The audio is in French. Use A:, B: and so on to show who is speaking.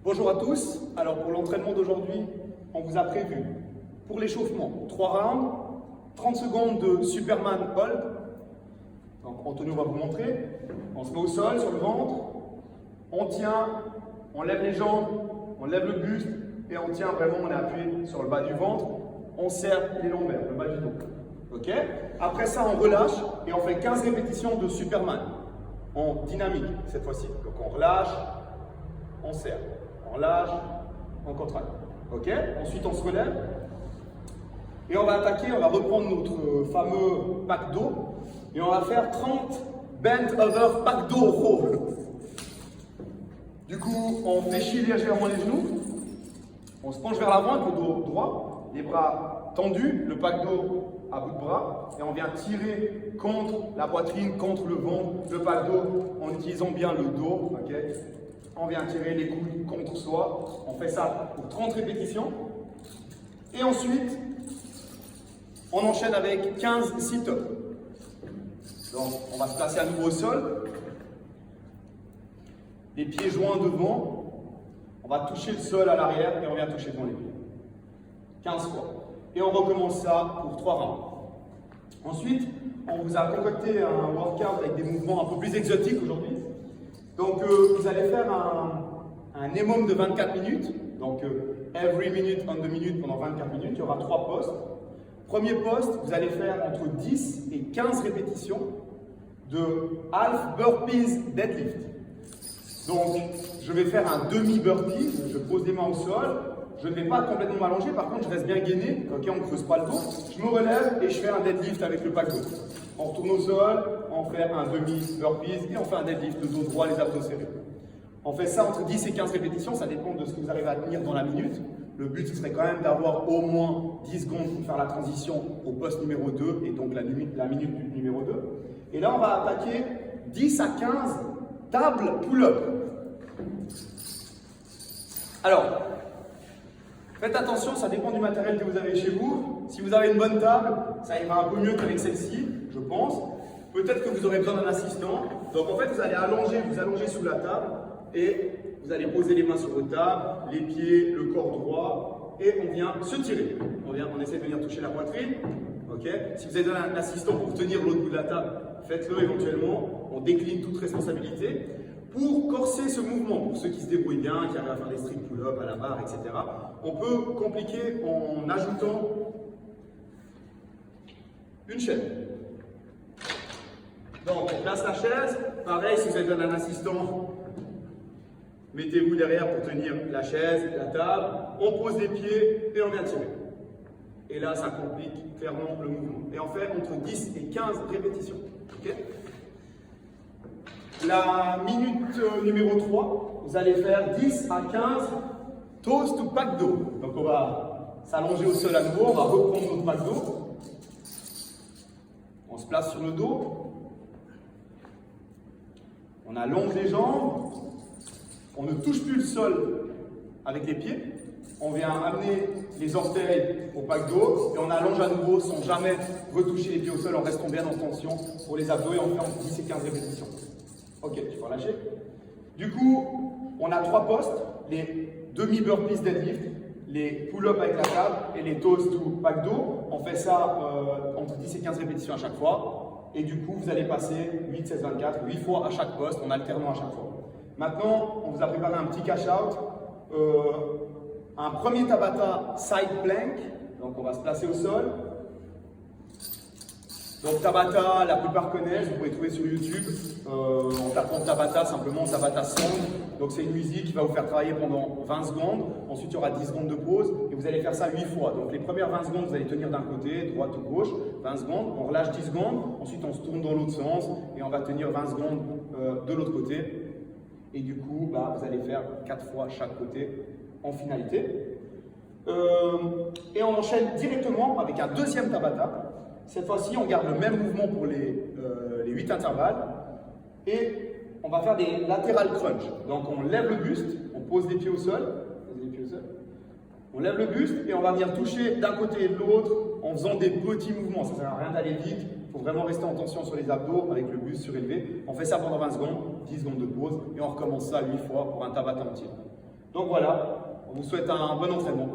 A: Bonjour à tous. Alors pour l'entraînement d'aujourd'hui, on vous a prévu pour l'échauffement 3 rounds, 30 secondes de Superman hold. Donc Antonio va vous montrer. On se met au sol sur le ventre, on tient, on lève les jambes, on lève le buste et on tient vraiment, on est appuyé sur le bas du ventre, on serre les lombaires, le bas du dos. Ok? Après ça, on relâche et on fait 15 répétitions de Superman en dynamique cette fois-ci. Donc on relâche, on serre, on lâche, on contracte. Ok? Ensuite, on se relève et on va attaquer, on va reprendre notre fameux pack dos et on va faire 30 bent over pack dos row. Du coup, on fléchit légèrement les genoux, on se penche vers l'avant avec le dos droit, les bras tendus, le pack dos à bout de bras et on vient tirer contre la poitrine, contre le ventre, le pack dos en utilisant bien le dos. Okay? On vient tirer les coudes contre soi. On fait ça pour 30 répétitions. Et ensuite, on enchaîne avec 15 sit-ups. Donc, on va se placer à nouveau au sol. Les pieds joints devant. On va toucher le sol à l'arrière et on vient toucher devant les pieds. 15 fois. Et on recommence ça pour 3 rounds. Ensuite, on vous a concocté un workout avec des mouvements un peu plus exotiques aujourd'hui. Donc, vous allez faire un EMOM de 24 minutes. Donc, every minute on the minute pendant 24 minutes. Il y aura 3 postes. Premier poste, vous allez faire entre 10 et 15 répétitions de half burpees deadlift. Donc, je vais faire un demi-burpee. Je pose les mains au sol. Je ne vais pas complètement m'allonger. Par contre, je reste bien gainé. Ok, on ne creuse pas le dos. Je me relève et je fais un deadlift avec le pack dos. On retourne au sol, on fait un demi-burpees et on fait un deadlift, le dos droit, les abdos serrés. On fait ça entre 10 et 15 répétitions, ça dépend de ce que vous arrivez à tenir dans la minute. Le but, ce serait quand même d'avoir au moins 10 secondes pour faire la transition au poste numéro 2 et donc la minute numéro 2. Et là, on va attaquer 10 à 15 tables pull-up. Alors, faites attention, ça dépend du matériel que vous avez chez vous. Si vous avez une bonne table, ça ira un peu mieux qu'avec celle-ci, je pense. Peut-être que vous aurez besoin d'un assistant. Donc en fait, vous allez vous allonger sous la table et vous allez poser les mains sur votre table, les pieds, le corps droit et on vient se tirer. On essaie de venir toucher la poitrine. Ok. Si vous avez besoin d'un assistant pour tenir l'autre bout de la table, faites-le éventuellement. On décline toute responsabilité. Pour corser ce mouvement, pour ceux qui se débrouillent bien, qui arrivent à faire des strict pull-up à la barre, etc., on peut compliquer en ajoutant une chaîne. Donc, on place la chaise. Pareil, si vous avez besoin d'un assistant, mettez-vous derrière pour tenir la chaise, la table. On pose les pieds et on vient tirer. Et là, ça complique clairement le mouvement. Et on fait entre 10 et 15 répétitions. Okay? La minute numéro 3, vous allez faire 10 à 15 toes to pack dos. Donc on va s'allonger au sol à nouveau, on va reprendre notre pack dos. On se place sur le dos. On allonge les jambes. On ne touche plus le sol avec les pieds. On vient amener les orteils au pack dos et on allonge à nouveau sans jamais retoucher les pieds au sol en restant bien en tension pour les abdos et on fait entre 10 et 15 répétitions. Ok, tu peux relâcher. Du coup, on a 3 postes, les demi-burpees deadlift, les pull-ups avec la table et les toes to pack dos. On fait ça entre 10 et 15 répétitions à chaque fois. Et du coup, vous allez passer 8, 16, 24, 8 fois à chaque poste, en alternant à chaque fois. Maintenant, on vous a préparé un petit cash-out. Un premier Tabata side plank. Donc, on va se placer au sol. Donc Tabata, la plupart connaissent, vous pouvez trouver sur YouTube, en tapant Tabata, simplement Tabata Song. Donc c'est une musique qui va vous faire travailler pendant 20 secondes, ensuite il y aura 10 secondes de pause et vous allez faire ça 8 fois. Donc les premières 20 secondes, vous allez tenir d'un côté, droite ou gauche, 20 secondes, on relâche 10 secondes, ensuite on se tourne dans l'autre sens et on va tenir 20 secondes de l'autre côté. Et du coup, vous allez faire 4 fois chaque côté en finalité. Et on enchaîne directement avec un deuxième Tabata. Cette fois-ci, on garde le même mouvement pour les 8 intervalles et on va faire des lateral crunch. Donc on lève le buste, on pose les pieds au sol, on lève le buste et on va venir toucher d'un côté et de l'autre en faisant des petits mouvements. Ça ne sert à rien d'aller vite, il faut vraiment rester en tension sur les abdos avec le buste surélevé. On fait ça pendant 20 secondes, 10 secondes de pause et on recommence ça 8 fois pour un Tabata entier. Donc voilà, on vous souhaite un bon entraînement.